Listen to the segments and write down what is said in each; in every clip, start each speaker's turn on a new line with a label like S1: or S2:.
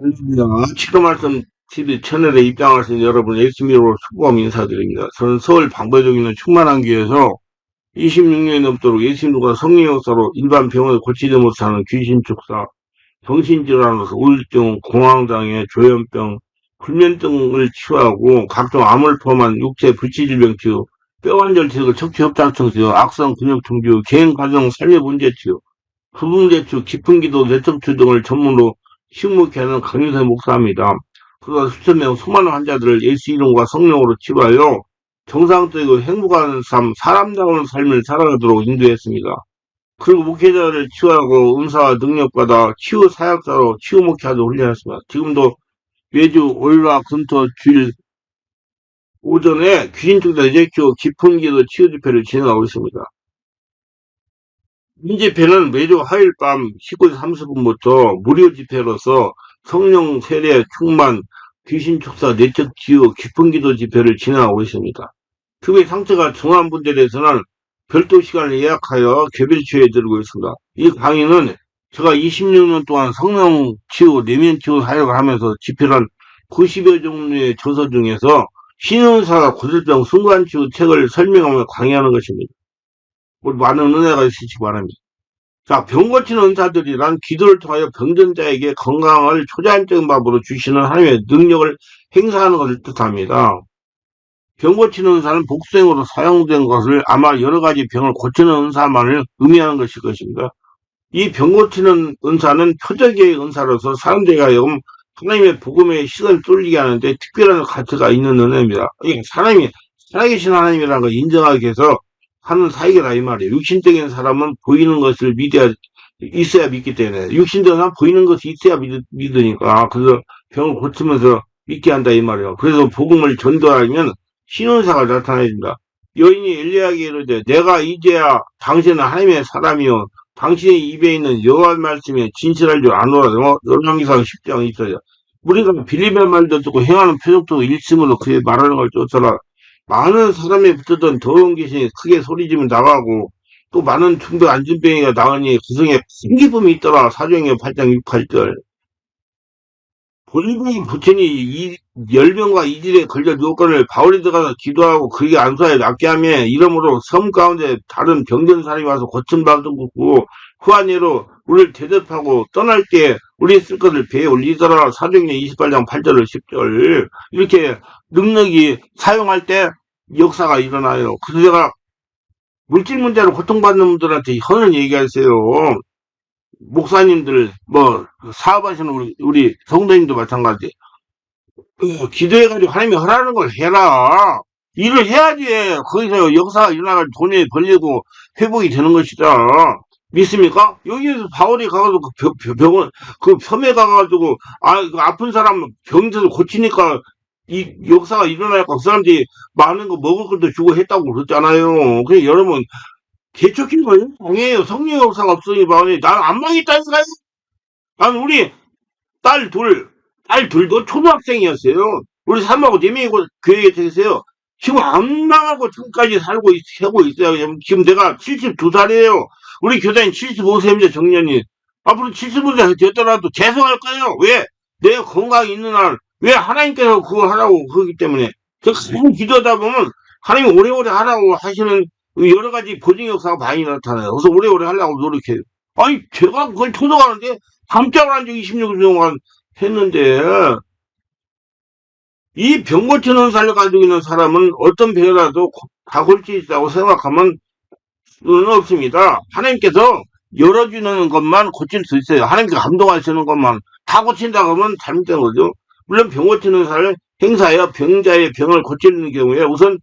S1: 안녕하십니까. 치료 말씀 TV 채널에 입장하신 여러분 열심히로 수고함 인사드립니다. 저는 서울 방배동에 있는 충만한교에서 26년이 넘도록 예수님과 성령 역사로 일반 병원을 고치지 못하는 귀신 축사, 정신질환으로서 우울증, 공황장애, 조현병, 불면증을 치유하고 각종 암을 포함한 육체 불치질병 치유, 뼈관절 치유, 척추협착증 치유, 악성 근육통 치유, 개인 가정 삶의 문제 치유, 부분제추, 깊은기도, 내척추 등을 전문으로 식목케 하는 강유세 목사입니다. 그가 수천 명 수많은 환자들을 예수 이름과 성령으로 치료하여 정상적이고 행복한 삶, 사람다운 삶을 살아가도록 인도했습니다. 그리고 목회자를 치유하고 은사와 능력받아 치유 사역자로 치유 목회하도록 훈련했습니다. 지금도 매주 월화 금토 주일 오전에 귀신축사 예제치유 깊은기도 치유 집회를 진행하고 있습니다. 이 집회는 매주 화요일 밤 19시 30분부터 무료 집회로서 성령 세례 충만 귀신 축사 내적 치유 깊은 기도 집회를 진행하고 있습니다. 특히 상처가 정한 분들에 대해서는 별도 시간을 예약하여 개별 치유해 드리고 있습니다. 이 강의는 제가 26년 동안 성령 치유, 내면 치유 사역을 하면서 집필한 90여 종류의 저서 중에서 신은사가 고질병 순간치유 책을 설명하며 강의하는 것입니다. 많은 은혜가 있으시기 바랍니다. 자, 병 고치는 은사들이란 기도를 통하여 병전자에게 건강을 초자연적인 방법으로 주시는 하나님의 능력을 행사하는 것을 뜻합니다. 병 고치는 은사는 복수행으로 사용된 것을 아마 여러 가지 병을 고치는 은사만을 의미하는 것일 것입니다. 이 병 고치는 은사는 표적의 은사로서 사람들에게 하여금 하나님의 복음의 시선을 뚫리게 하는데 특별한 가치가 있는 은혜입니다. 하나님이 살아계신 하나님이라는 걸 인정하기 위해서 하는 사역이라 이 말이에요. 육신적인 사람은 보이는 것을 있어야 믿기 때문에 육신적인 사람은 보이는 것이 있어야 믿으니까 그래서 병을 고치면서 믿게 한다 이 말이에요. 그래서 복음을 전도하면 신원사가 나타나야 된다. 여인이 엘리야에게 이르되 내가 이제야 당신은 하나님의 사람이요 당신의 입에 있는 여호와 말씀에 진실할 줄 아노라. 열왕기상 10장 있어요. 우리가 빌립의 말도 듣고 행하는 표적도 일심으로 그의 말하는 걸 쫓아라. 많은 사람이 붙었던 더러운 귀신이 크게 소리지면 나가고 또 많은 중도 안진병이가 나으니 그 성에 큰 기쁨이 있더라. 사도행전 8장 6, 8절. 본국의 부친이 열병과 이질에 걸려 누웠거늘 바울이 들어가서 기도하고 그에게 안수하여 낫게 하며 이러므로 섬 가운데 다른 병든 사람이 와서 고침받은 것고 후한예로 우리를 대접하고 떠날 때 우리 쓸 것을 배에 올리더라. 사도행전 28장 8절을 10절. 이렇게 능력이 사용할 때 역사가 일어나요. 그래서 제가 물질 문제로 고통받는 분들한테 현을 얘기하세요. 목사님들, 사업하시는 우리 성도님도 마찬가지. 기도해가지고 하나님이 하라는 걸 해라. 일을 해야지. 거기서 역사가 일어나가지고 돈이 벌리고 회복이 되는 것이다. 믿습니까? 여기에서 바울이 가가지고 병원, 섬에 가가지고, 그 아픈 사람 병들어 고치니까 이 역사가 일어나니까 그 사람들이 많은 거 먹을 것도 주고 했다고 그랬잖아요. 그래, 여러분, 개척인 거예요? 아니에요. 성령 역사가 없으니 바울이, 난 안 망했다니까요? 난 우리 딸둘도 초등학생이었어요. 우리 삼하고 네명이고 교회에 계세요. 지금 안 망하고 지금까지 살고 있어요. 지금 내가 72살이에요. 우리 교장님 75세입니다, 정년이. 앞으로 75세 됐더라도 죄송할 거예요. 왜? 내가 건강이 있는 한, 왜 하나님께서 그거 하라고 그러기 때문에. 저 기도하다 보면 하나님이 오래오래 하라고 하시는 여러 가지 보증 역사가 많이 나타나요. 그래서 오래오래 하려고 노력해요. 아니, 제가 그걸 초등하는데 깜짝을 한 지 26년 동안 했는데, 이 병 고치는 살을 가지고 있는 사람은 어떤 병이라도 다 고칠 수 있다고 생각하면 없습니다. 하나님께서 열어주는 것만 고칠 수 있어요. 하나님께서 감동하시는 것만 다 고친다고 하면 잘못된 거죠. 물론 병 고치는 살을 행사하여 병자의 병을 고치는 경우에 우선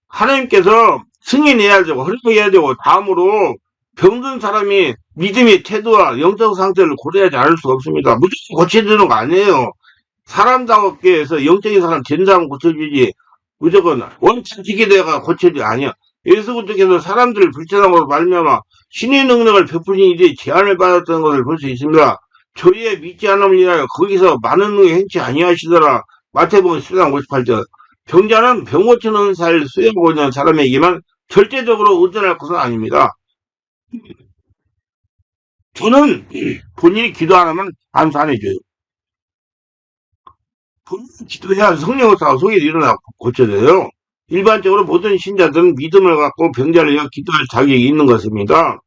S1: 하나님께서 승인해야 되고 허락해야 되고 다음으로 병든 사람이 믿음의 태도와 영적 상태를 고려하지 않을 수가 없습니다. 무조건 고쳐주는 거 아니에요. 사람답게 해서 영적인 사람 된 사람 고쳐주지 무조건 원칙 지키다가 고쳐주지 아니야. 예수님께서 사람들을 불편함으로 말미암아 신의 능력을 베푸신 일이 제한을 받았던 것을 볼 수 있습니다. 저희의 믿지 않음을 인하여 거기서 많은 능력 행치 아니하시더라. 마태복음 10장 58절. 병자는 병 고치는 살 수행하고 있는 사람에게만 절대적으로 의존할 것은 아닙니다. 저는 본인이 기도 안 하면 안수 안 해줘요. 기도해야 성령 역사가 속에 일어나 고쳐져요. 일반적으로 모든 신자들은 믿음을 갖고 병자를 위해 기도할 자격이 있는 것입니다.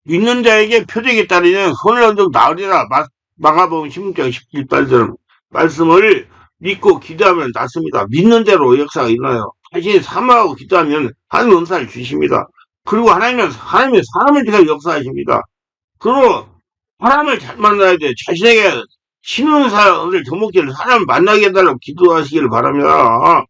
S1: 믿는 자에게 표적이 따르면 손을 얹어 나으리라. 마가복음 16장 17절 말씀을 믿고 기도하면 낫습니다. 믿는 대로 역사가 일어나요. 자신이 사모하고 기도하면 하나님 은사를 주십니다. 그리고 하나님은 사람을 통해 역사하십니다. 그리고 사람을 잘 만나야 돼. 자신에게 신은사를 접목기를 사람을 만나게 해달라고 기도하시기를 바랍니다.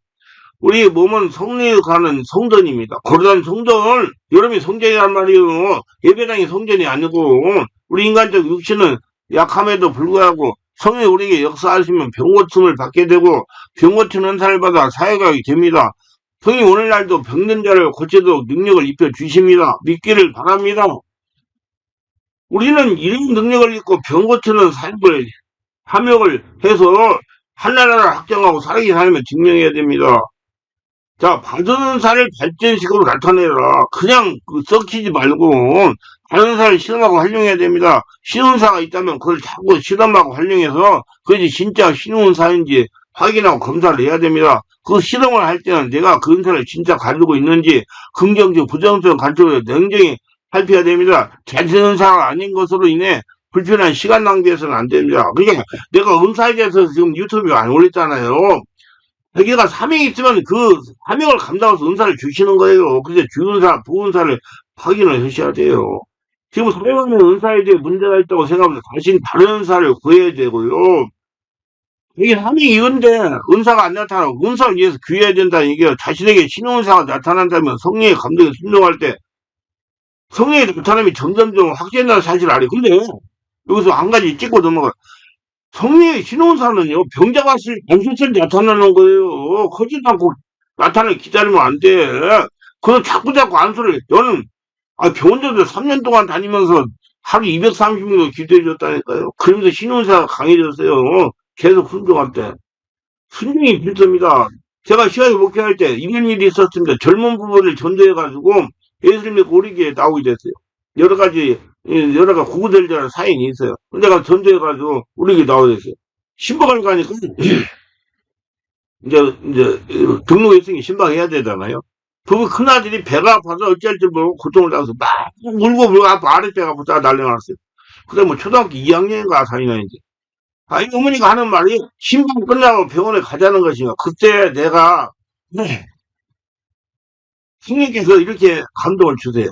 S1: 우리 몸은 성리가는 성전입니다. 거룩한 성전, 여러분이 성전이란 말이에요. 예배당이 성전이 아니고, 우리 인간적 육신은 약함에도 불구하고 성령이 우리에게 역사하시면 병 고침을 받게 되고, 병 고치는 은사를 받아 사역하게 됩니다. 성이 오늘날도 병든 자를 고치도록 능력을 입혀 주십니다. 믿기를 바랍니다. 우리는 이런 능력을 입고 병 고치는 사역을 함역을 해서 한나라를 확정하고 살아계신 하나님을 증명해야 됩니다. 자, 받은 은사를 발전식으로 나타내라. 그냥 썩히지 말고 받은 은사를 실험하고 활용해야 됩니다. 신은사가 있다면 그걸 자꾸 실험하고 활용해서 그것이 진짜 신은사인지 확인하고 검사를 해야 됩니다. 그 실험을 할 때는 내가 그 은사를 진짜 가지고 있는지 긍정적, 부정적 관점으로 냉정히 살펴야 됩니다. 자신 은사가 아닌 것으로 인해 불편한 시간 낭비해서는 안 됩니다. 그러니까 내가 은사에 대해서 지금 유튜브에 안 올렸잖아요. 자기가 사명이 있으면 그 사명을 감당해서 은사를 주시는 거예요. 그래서 주은사, 부은사를 확인을 하셔야 돼요. 지금 사용하는 은사에 대해 문제가 있다고 생각하면 다시 다른 은사를 구해야 되고요. 이게 사명이 이건데 은사가 안 나타나고 은사를 위해서 구해야 된다는 얘기예요. 자신에게 신은사가 나타난다면 성령의 감동에 순종할 때 성령의 나타남이 점점점 확진된다는 사실을 알아요. 근데 여기서 한 가지 찍고 넘어가요. 성령의 신원사는요, 병자가 안수처럼 나타나는 거예요. 커지도 않고 나타나기 기다리면 안 돼. 그래서 자꾸 안수를, 너는, 병원들도 3년 동안 다니면서 하루 230명도 기도해줬다니까요. 그러면서 신원사가 강해졌어요. 계속 순종할 때. 순종이 필수입니다. 제가 시간에 목회할 때 이런 일이 있었습니다. 젊은 부부를 전도해가지고 예수님 믿고 우리 교회에 나오게 됐어요. 여러 가지 구구절절한 사연이 있어요. 내가 전도해가지고 우리 교회 나오게 됐어요. 신방을 가니까 이제 등록했으니 신방해야 되잖아요. 그 큰아들이 배가 아파서 어찌할 줄 모르고 고통을 당해서 막 울고 아랫배가 아프다가 난리났어요. 그다음에 뭐 초등학교 2학년인가 4학년인지. 이 어머니가 하는 말이 신방 끝나고 병원에 가자는 것인가. 그때 내가 성령께서 이렇게 감동을 주세요.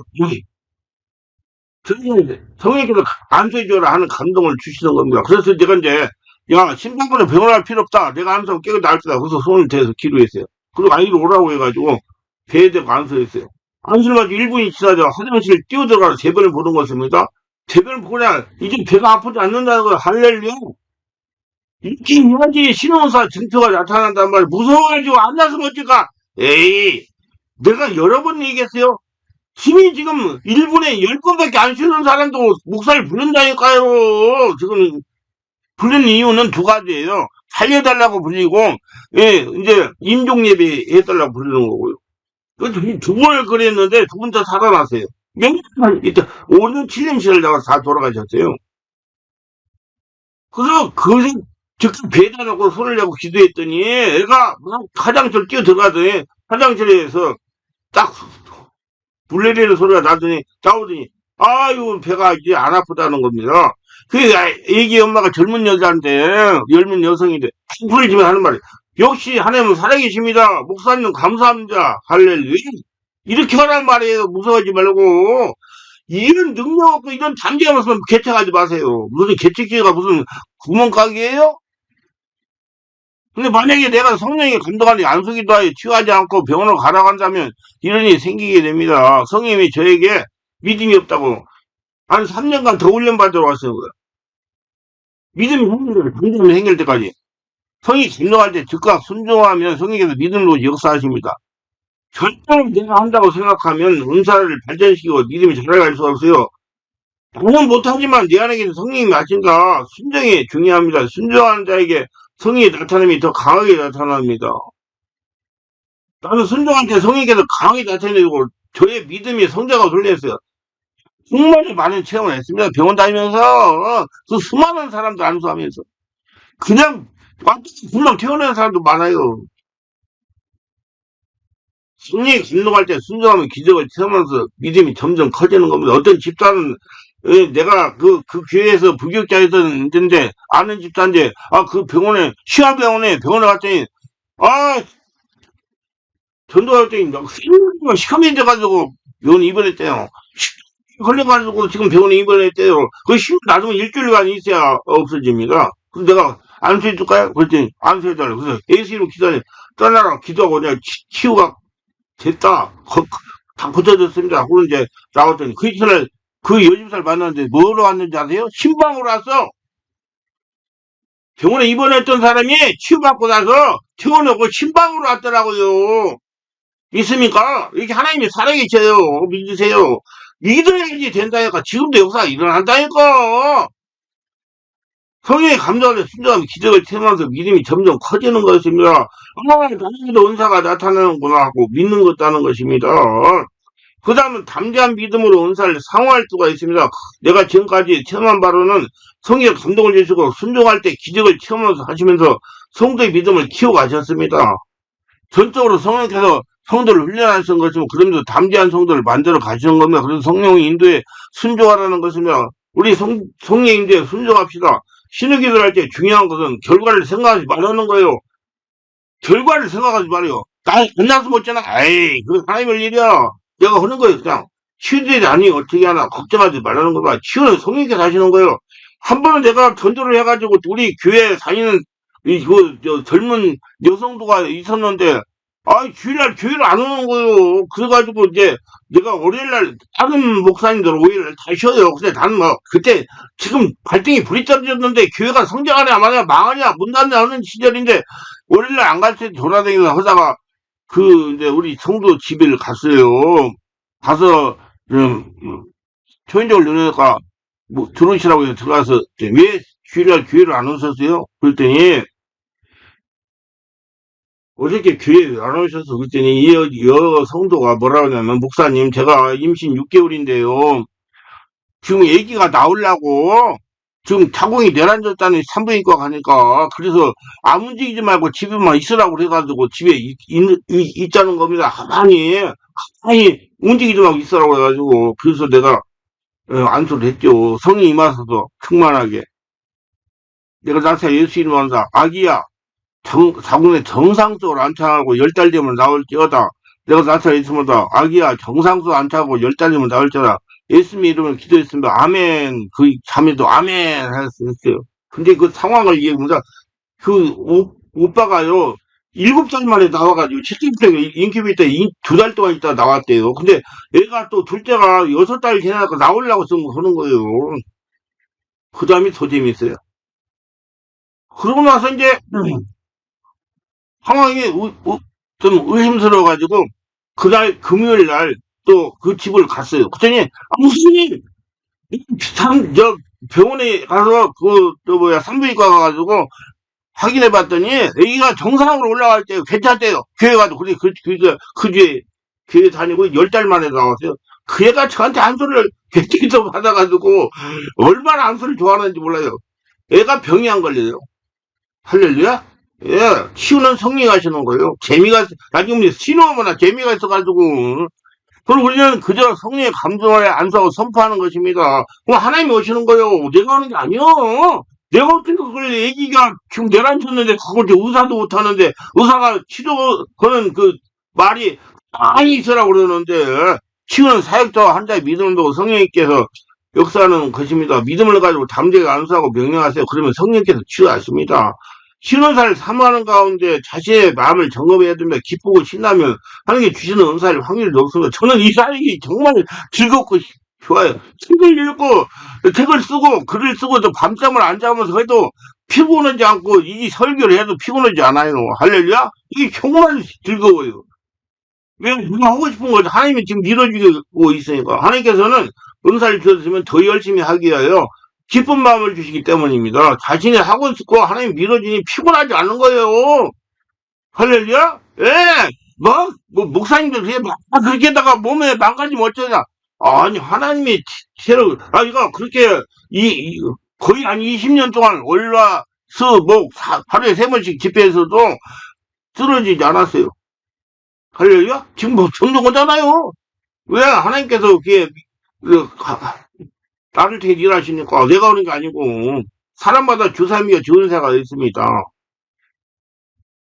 S1: 성령께서 안수해줘라 하는 감동을 주시는 겁니다. 그래서 내가 이제, 야, 신방군에 병원을 할 필요 없다. 내가 안수하면 깨끗이 나을 거다. 그래서 손을 대서 기도했어요. 그리고 아이를 오라고 해가지고, 배에 대고 안수했어요. 안수를 가지고 1분이 지나자 화장실에 뛰어들어가서 대변을 보는 것입니다. 대변을 보냐, 이제 배가 아프지 않는다는 거야. 할렐루야. 이렇게 해야지 신원사 증표가 나타난단 말이야. 무서워가지고 안 나서면 어쩔까? 에이, 내가 여러 번 얘기했어요. 힘이 지금 1분에 10번밖에 안 쉬는 사람도 목사를 부른다니까요. 지금 부르는 이유는 두 가지예요. 살려달라고 불리고, 예, 이제 임종예배 해달라고 부르는 거고요. 두 번을 그랬는데 두 분 다 살아났어요. 명절 이때 5년 7년 지나다가 다 돌아가셨어요. 그래서 즉각 배에다 놓고 손을 내고 기도했더니 애가 막 화장실 뛰어 들어가더니 화장실에서 딱 불 내리는 소리가 나오더니 아유 배가 이제 안 아프다는 겁니다. 그 애기 엄마가 젊은 여자인데 젊은 여성인데 불을 지면 하는 말이 역시 하나님은 살아계십니다. 목사님 감사합니다. 할렐루야. 이렇게 하란 말이에요. 무서워하지 말고 이런 능력 없고 이런 담대함 없으면 개척하지 마세요. 무슨 개척기가 무슨 구멍가게예요? 근데 만약에 내가 성령이 감동하니 안수기도 하여 치유하지 않고 병원을 가라고 한다면 이런 일이 생기게 됩니다. 성령이 저에게 믿음이 없다고 한 3년간 더 훈련받으러 왔어요. 믿음이 감동이 생길 때까지. 성이 감동할 때 즉각 순종하면 성령께서 믿음으로 역사하십니다. 절대로 내가 한다고 생각하면 은사를 발전시키고 믿음이 자라갈 수 없어요. 나는 못하지만 내 안에게는 성령이 하신다. 순종이 중요합니다. 순종하는 자에게 성령의 나타남이 더 강하게 나타납니다. 나는 순종한테 성령께서 강하게 나타내고 저의 믿음이 성자가 돌렸어요. 정말 많은 체험을 했습니다. 병원 다니면서 그 수많은 사람들 안수하면서 그냥 분명 태어난 사람도 많아요. 성령이 감동할 때 순종하면 기적을 체험하면서 믿음이 점점 커지는 겁니다. 어떤 집사는 내가 그 교회에서 부교육자였는데 아는 집사인데 그 병원에 병원에 갔더니 아 전도할 때 시커먼 져 가지고 병원에 입원했대요. 걸려가지고 지금 병원에 입원했대요. 그 힘 놔두면 일주일간 있어야 없어집니다. 그래서 내가 안수해줄까요? 그랬더니 안수해달라고. 그래서 예수님 기도하니 떠나라 기도하고 그냥 치유가 됐다. 다 고쳐졌습니다. 그런 이제 나왔더니 그 이튿날 그 여집사를 만났는데 뭐로 왔는지 아세요? 신방으로 왔어. 병원에 입원했던 사람이 치유받고 나서 퇴원하고 신방으로 왔더라고요. 믿습니까? 이렇게 하나님이 살아계셔요. 믿으세요. 믿어야지 된다니까. 지금도 역사가 일어난다니까. 성령의 감동을 순종하면 기적을 체험하면서 믿음이 점점 커지는 것입니다. 나에게도 은사가 나타나는구나 하고 믿는 것다는 것입니다. 그 다음은 담대한 믿음으로 은사를 상호할 수가 있습니다. 내가 지금까지 체험한 바로는 성령의 감동을 주시고 순종할 때 기적을 체험하면서 하시면서 성도의 믿음을 키워가셨습니다. 전적으로 성령께서 성도를 훈련하시는 것이고 그러면서 담대한 성도를 만들어 가시는 겁니다. 그래서 성령의 인도에 순종하라는 것입니다. 우리 성령의 인도에 순종합시다. 신의 기도를 할 때 중요한 것은 결과를 생각하지 말라는 거예요. 결과를 생각하지 말아요. 나 끝나서 못잖아. 에이, 그거 하나님의 일이야. 내가 하는 거예요, 그냥. 치유되지 않니 어떻게 하나 걱정하지 말라는 거봐. 치유는 성령께서 하시는 거예요. 한 번은 내가 전도를 해가지고 우리 교회에 다니는 젊은 여성도가 있었는데 주일날 교회를 안 오는 거예요. 그래가지고 이제 내가 월요일날 다른 목사님들 월요일날 다 쉬어요. 근데 나는 그때 지금 발등이 불이 떨어졌는데 교회가 성장하냐 마냐 망하냐 문 닫냐 하는 시절인데 월요일날 안 갈 때 돌아다니면서 하다가 이제 우리 성도 집을 갔어요. 가서 초인적을 누르니까 들어오시라고 해서 들어가서 왜 주일날 교회를 안 오셨어요? 그랬더니 어저께 교회에 안 오셔서 그랬더니 여 성도가 뭐라 그러냐면 목사님 제가 임신 6개월인데요. 지금 아기가 나오려고 지금 자궁이 내란졌다는 산부인과 가니까 그래서 안 움직이지 말고 집에만 있으라고 그래가지고 집에 있자는 겁니다. 가만히 움직이지 말고 있으라고 해가지고 그래서 내가 안수를 했죠. 성이 임하셔서 충만하게 내가 나사 예수 이름 한다. 아기야 자궁에 정상적으로 안착하고 10달 되면 나올지어다. 내가 나타나 있습니다. 아기야 정상적으로 안착하고 10달 되면 나올지어다. 예수님 이름을 기도했습니다. 아멘. 그 자매도 아멘 하셨어요. 근데 그 상황을 이해합니다. 오빠가요 7살 만에 나와가지고 7대 인큐베이터 2달 동안 있다 나왔대요. 근데 얘가 또 둘째가 6달 지나니까 나오려고 하는 거예요. 그 다음이 더 재밌어요. 그러고 나서 이제 상황이 좀 의심스러워가지고 그날 금요일 날 또 그 집을 갔어요. 그랬더니 무슨 저 병원에 가서 산부인과 가가지고 확인해 봤더니 애기가 정상으로 올라갈 때 괜찮대요. 교회 가도 그 뒤에 교회 다니고 10달 만에 나왔어요. 그 애가 저한테 안수를 객기도 받아가지고 얼마나 안수를 좋아하는지 몰라요. 애가 병이 안 걸려요. 할렐루야? 예, 치유는 성령이 하시는 거예요. 나중에 신호하거나 재미가 있어가지고. 그럼 우리는 그저 성령의 감동을 안수하고 선포하는 것입니다. 그럼 하나님이 오시는 거예요. 내가 하는 게 아니요. 내가 어떻게 그걸 애기가 지금 내란쳤는데 그걸 의사도 못하는데 의사가 치료 거는 그 말이 많이 있으라고 그러는데 치유는 사역자와 한자의 믿음을 두고 성령님께서 역사하는 것입니다. 믿음을 가지고 담대하게 안수하고 명령하세요. 그러면 성령께서 치유하십니다. 신원사를 사모하는 가운데 자신의 마음을 점검해야 됩니다. 기쁘고 신나면 하나님께 주시는 은사일 확률이 높습니다. 저는 이 사역이 정말 즐겁고 좋아요. 책을 쓰고 글을 쓰고 또 밤잠을 안 자면서 해도 피곤하지 않고 이 설교를 해도 피곤하지 않아요. 할렐루야? 이게 정말 즐거워요. 왜 누가 하고 싶은 거죠? 하나님이 지금 밀어주고 있으니까. 하나님께서는 은사를 주셨으면 더 열심히 하기 위하여 기쁜 마음을 주시기 때문입니다. 자신이 하고 싶고 하나님 밀어주니 피곤하지 않은 거예요. 할렐루야? 예! 목사님들 그렇게다가 몸에 망가지면 어쩌냐? 아니, 하나님이 이거 그렇게, 거의 한 20년 동안 월화 하루에 3번씩 집회에서도 쓰러지지 않았어요. 할렐루야? 지금 뭐 전도 거잖아요. 왜 하나님께서 나를 통해 일하시니까 내가 오는 게 아니고 사람마다 주사위와 주은사가 있습니다.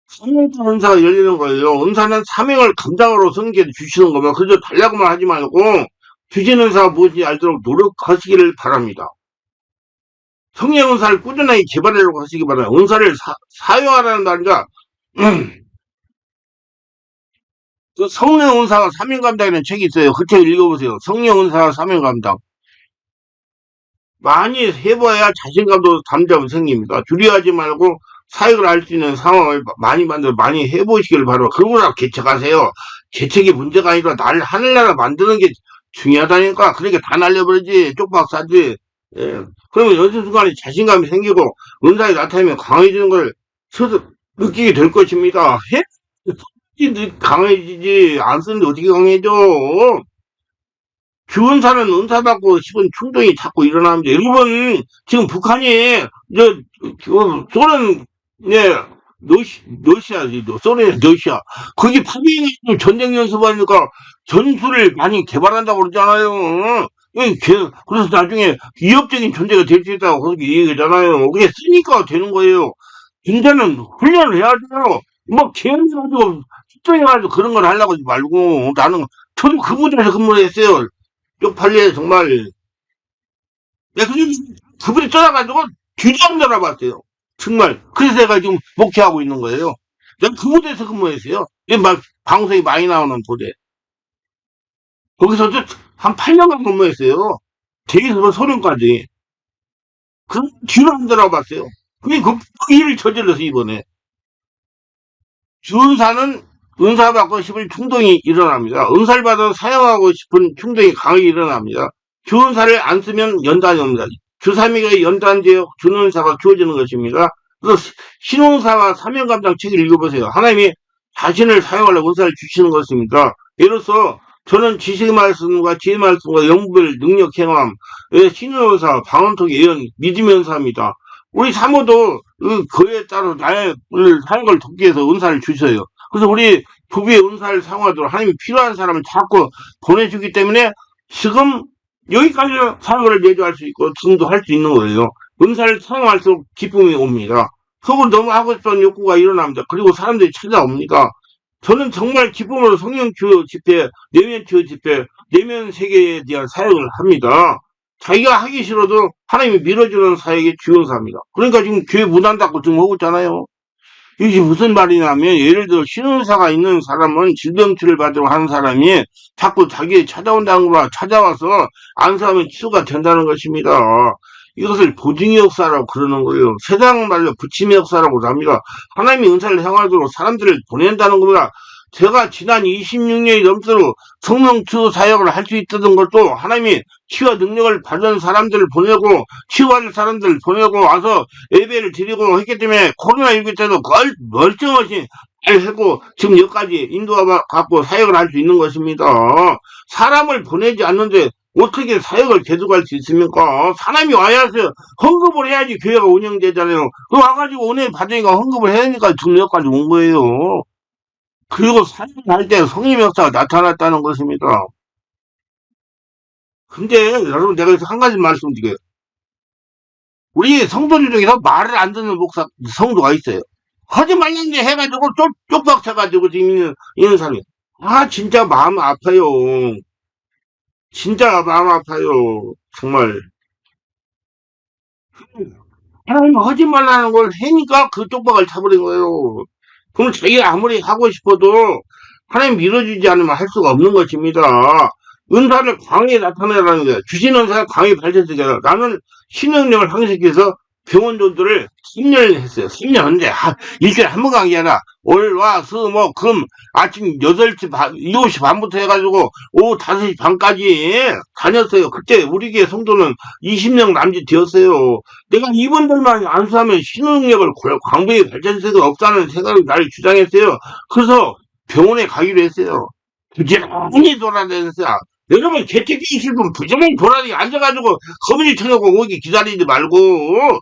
S1: 사명자 은사가 열리는 거예요. 은사는 사명을 감당하러 성경에 주시는 거면 그저 달라고만 하지 말고 주신 은사가 무엇인지 알도록 노력하시기를 바랍니다. 성령 은사를 꾸준하게 개발하려고 하시기 바랍니다. 은사를 사용하라는 말이가 그 성령 은사와 사명 감당이라는 책이 있어요. 그 책 읽어보세요. 성령 은사와 사명 감당. 많이 해봐야 자신감도 담대함이 생깁니다. 두려워하지 말고 사역을 할 수 있는 상황을 많이 만들어 많이 해보시길 바랍니다. 그러고나 개척하세요. 개척이 문제가 아니라 하늘나라 만드는 게 중요하다니까. 그러니까 다 날려버리지. 쪽박 싸지. 예. 그러면 연습 순간에 자신감이 생기고 은사에 나타나면 강해지는 걸 스스로 느끼게 될 것입니다. 강해지지. 안 쓰는데 어떻게 강해져? 주은사는 은사 받고 싶은 충동이 자꾸 일어납니다. 여러분, 지금 북한이, 소련, 소련, 러시아. 거기 파병이 전쟁 연습하니까 전술을 많이 개발한다고 그러잖아요. 그래서 나중에 위협적인 존재가 될 수 있다고 그렇게 얘기하잖아요. 그게 쓰니까 되는 거예요. 군대는 훈련을 해야 돼요. 개헌해가지고, 특정해가지고 그런 걸 하려고 하지 말고, 저도 그 부대에서 근무를 했어요. 쪽팔려, 정말. 그분이 떠나가지고 뒤장 돌아봤어요. 정말. 그래서 내가 지금 목회하고 있는 거예요. 내가 그 부대에서 근무했어요. 방송이 많이 나오는 부대. 거기서 한 8년간 근무했어요. 대기에서 소련까지. 그 뒤로 안 돌아봤어요. 그게 그 일을 저질러서 이번에. 주은사는 은사 받고 싶은 충동이 일어납니다. 은사를 받아 사용하고 싶은 충동이 강하게 일어납니다. 주은사를 안 쓰면 연단이 옵니다. 주삼위가 연단되어 준은사가 주어지는 것입니다. 그래서 신은사와 사명감당 책을 읽어보세요. 하나님이 자신을 사용하려고 은사를 주시는 것입니다. 예로서 저는 지식 말씀과 지혜 말씀과 영부별 능력 행함, 신은사, 방언통 예언, 믿음의 은사입니다. 우리 사모도 그에 따라 나의 사역을 돕기 위해서 은사를 주셔요. 그래서 우리 부부의 은사를 사용하도록 하나님이 필요한 사람을 자꾸 보내주기 때문에 지금 여기까지 사역을 내조할 수 있고 등도할 수 있는 거예요. 은사를 사용할수록 기쁨이 옵니다. 속으로 너무 하고 싶은 욕구가 일어납니다. 그리고 사람들이 찾아옵니다. 저는 정말 기쁨으로 성령 주요 집회, 내면 주요 집회, 내면 세계에 대한 사역을 합니다. 자기가 하기 싫어도 하나님이 밀어주는 사역의 주요사입니다. 그러니까 지금 교회 문안 닫고 지금 하고 있잖아요. 이게 무슨 말이냐면 예를 들어 신은사가 있는 사람은 질병치를 받으러 하는 사람이 자꾸 자기에 찾아온다는 거라 찾아와서 안수하면 치유가 된다는 것입니다. 이것을 보증의 역사라고 그러는 거예요. 세상 말로 부침의 역사라고 합니다. 하나님이 은사를 행하도록 사람들을 보낸다는 겁니다. 제가 지난 26년이 넘도록 성령 치유 사역을 할 수 있었던 것도 하나님이 치유와 능력을 받은 사람들을 보내고 치유할 사람들을 보내고 와서 예배를 드리고 했기 때문에 코로나19 때도 멀쩡하시 잘 하고 지금 여기까지 인도와 갖고 사역을 할 수 있는 것입니다. 사람을 보내지 않는데 어떻게 사역을 계속할 수 있습니까? 사람이 와야지 헌금을 해야지 교회가 운영되잖아요. 그 와가지고 은혜 받으니까 헌금을 해야 하니까 지금 여기까지 온 거예요. 그리고 사역을 할 때 성령의 역사가 나타났다는 것입니다. 근데 여러분 내가 한 가지 말씀드려요. 우리 성도들 중에서 말을 안 듣는 성도가 있어요. 하지 말라는데 해가지고 쪽박 쳐가지고 지금 있는 사람이. 진짜 마음 아파요. 진짜 마음 아파요. 정말. 하나님 하지 말라는 걸 하니까 그 쪽박을 차버린 거예요. 그럼 자기가 아무리 하고 싶어도 하나님 밀어주지 않으면 할 수가 없는 것입니다. 은사를 광에 나타내라는 거예요. 주신 은사가 광에 발전되게 하라. 나는 신능력을 항식해서 병원조들을 10년을 했어요. 10년 했는데 일주일에 한 번 강의 하나 월, 화, 수, 목, 금 아침 8시 반, 7시 반부터 해가지고 오후 5시 반까지 다녔어요. 그때 우리 교회 성도는 20명 남짓 되었어요. 내가 이분들만 안수하면 신능력을 광부에 발전세가 없다는 생각을 나를 주장했어요. 그래서 병원에 가기로 했어요. 부지런히 돌아다녔어요. 여러분 재택이 있을 분 부지런히 돌아다니 앉아가지고 거미줄 쳐놓고 오기 기다리지 말고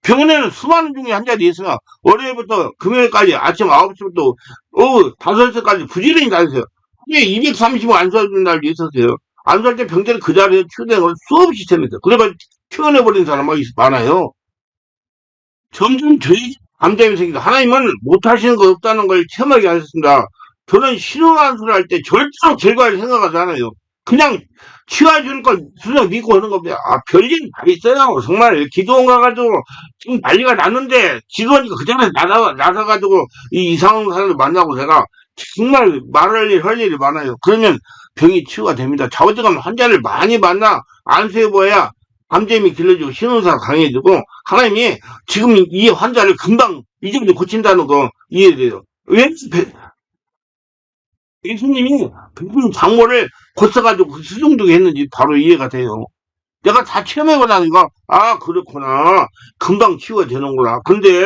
S1: 병원에는 수많은 중에 환자들이 있으나 월요일부터 금요일까지 아침 9시부터 오후 5시까지 부지런히 다녔어요. 그게 235 안수해주는 날도 있었어요. 안수할 때 병들이 그 자리에 치유되는 걸 수없이 채냈어요. 그래가지고 퇴원해버린 사람이 많아요. 점점 저희 감정이 생기다. 하나님은 못하시는 거 없다는 걸 체험하게 하셨습니다. 저는 신앙안수를 할 때 절대로 결과를 생각하지 않아요. 그냥 치워주는 걸 수정 믿고 하는 겁니다. 아, 별일 다 있어요. 정말 기도원 가가지고 지금 난리가 났는데 기도원이가 그 전에 나서가지고 이 이상한 사람을 만나고 제가 정말 말할 일, 할 일이 많아요. 그러면 병이 치유가 됩니다. 좌우지간 환자를 많이 만나 안수해보아야 감점이 길러지고 신원사가 강해지고 하나님이 지금 이 환자를 금방 이 정도 고친다는 거 이해돼요. 왜 예수님이 백분 장모를 고쳐가지고 그 수종두게 했는지 바로 이해가 돼요. 내가 다 체험해보고 나니까 아 그렇구나 금방 치유가 되는구나. 근데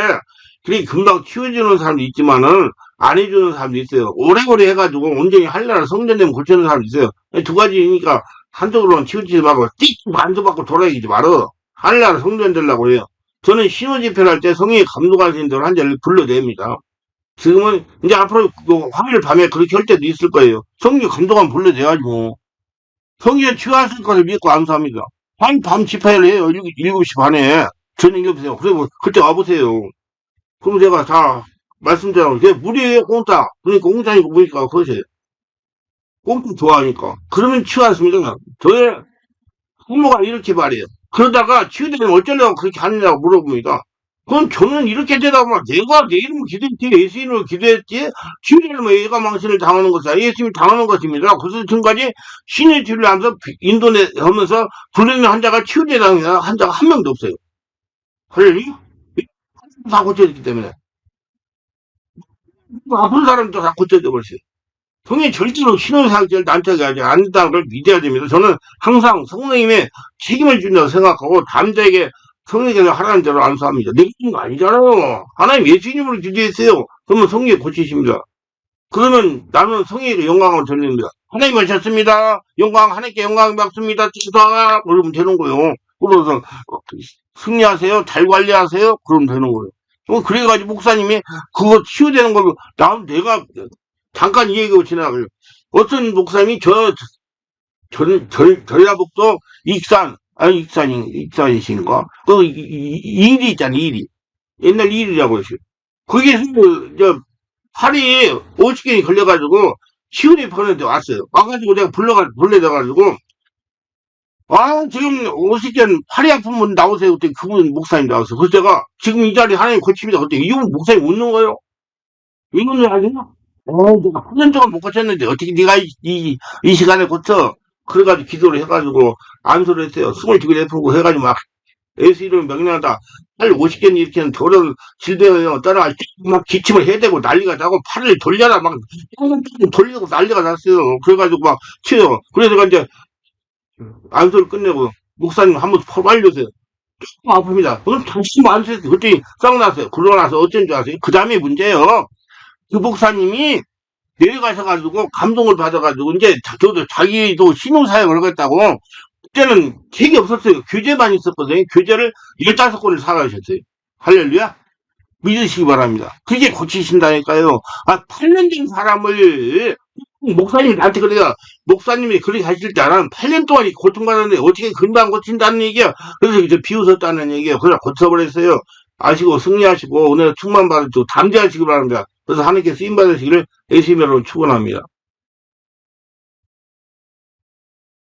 S1: 그게 금방 치유해주는 사람도 있지만은 안 해주는 사람도 있어요. 오래오래 해가지고 온전히 한나라 성전되면 고치는 사람도 있어요. 두 가지니까 한쪽으로는 치우치지 말고 띡 반수받고 돌아다니지 말어. 한나라 성전 되려고 해요. 저는 신호집회를 할 때 성령이 감동하시는 대로 환자를 불러냅니다. 지금은 이제 앞으로 화요일 밤에 그렇게 할 때도 있을 거예요. 성령 감동하면 불러내야지 뭐. 성령 치유하실 것을 믿고 감사합니다. 밤 집회를 해요. 7시 반에. 저녁 7시요. 그래, 그때 와보세요. 그럼 제가 다 말씀드리고, 그게 무리예요, 공짜. 그러니까 공짜니까 보니까 그러세요. 공짜 좋아하니까. 그러면 치유하십니다. 저의 부모가 이렇게 말해요. 그러다가 치유되면 어쩌려고 그렇게 하느냐고 물어봅니다. 그럼 저는 이렇게 되다 보면 내가 내 이름을 기도했지, 예수 이름을 기도했지, 치유되면 얘가 망신을 당하는 것이야. 예수님이 당하는 것입니다. 그래서 지금까지 신의 치유를 하면서 인도내 하면서 불륜의 환자가 치유되는 환자가 한 명도 없어요. 할렐루야? 다 고쳐졌기 때문에. 아픈 사람도 다 고쳐져 버렸어요. 성령이 절대로 신앙사역자를 난처하게 하지 않는다는 걸 믿어야 됩니다. 저는 항상 성령님의 책임을 준다고 생각하고 남자에게 성령께서 하라는 대로 안수합니다. 내가 그런 거 아니잖아요. 하나님 예수님으로 기도했어요. 그러면 성령이 고치십니다. 그러면 나는 성령에게 영광을 돌립니다. 하나님 하셨습니다. 영광 하나님께 영광 받습니다. 기도하 그러면 되는 거예요. 그래서 승리하세요. 잘 관리하세요. 그러면 되는 거예요. 그래가지고 목사님이 그거 치유되는 걸로 내가 잠깐 이 얘기하고 지나가요. 어떤 목사님이 전라북도 익산이신가? 일이 있잖아요, 일이. 옛날 일이라고 했어요. 거기에서, 팔이 50개이 걸려가지고, 시운이 보내는데 왔어요. 와가지고 내가 불러내가지고, 지금 50개는 팔이 아픈 분 나오세요. 그때 그분 목사님 나왔어요. 그래서 제가, 지금 이 자리 하나님 고칩니다. 그때 이분 목사님 웃는 거예요. 왜 웃는 거 아니야? 내가 8년 동안 못 고쳤는데 어떻게 네가 이 시간에 고쳐? 그래가지고 기도를 해가지고 안수를 했어요. 숨을 되게 내풀고 해가지고 막 예수 이름 명령하다 팔 50개는 이렇게 돌을 질대어 따라갈 때막 기침을 해대고 난리가 나고 팔을 돌려라 막 돌리고 난리가 났어요. 그래가지고 막 치요. 그래서 이제 안수를 끝내고 목사님 한번 퍼발려서요. 조금 아픕니다. 그럼 다시 안수했어요. 그랬더니 썩 났어요. 그러고 나서 어쩐 줄 아세요? 그 다음에 문제예요. 그 목사님이 내려가셔가지고 감동을 받아가지고 이제 저도 자기도 신용사역을 하겠다고 그때는 책이 없었어요. 교재만 있었거든요. 교재를 15권을 사가셨어요. 할렐루야? 믿으시기 바랍니다. 그게 고치신다니까요. 8년 된 사람을 목사님이 나한테 그래요. 목사님이 그렇게 하실 때 나는 8년 동안 고통받았는데 어떻게 금방 고친다는 얘기야. 그래서 이제 비웃었다는 얘기예요. 그래서 고쳐버렸어요. 아시고 승리하시고 오늘 충만 받으시고 담대하시기 바랍니다. 그래서 하나님께 쓰임 받으시기를 예수님으로 축원합니다.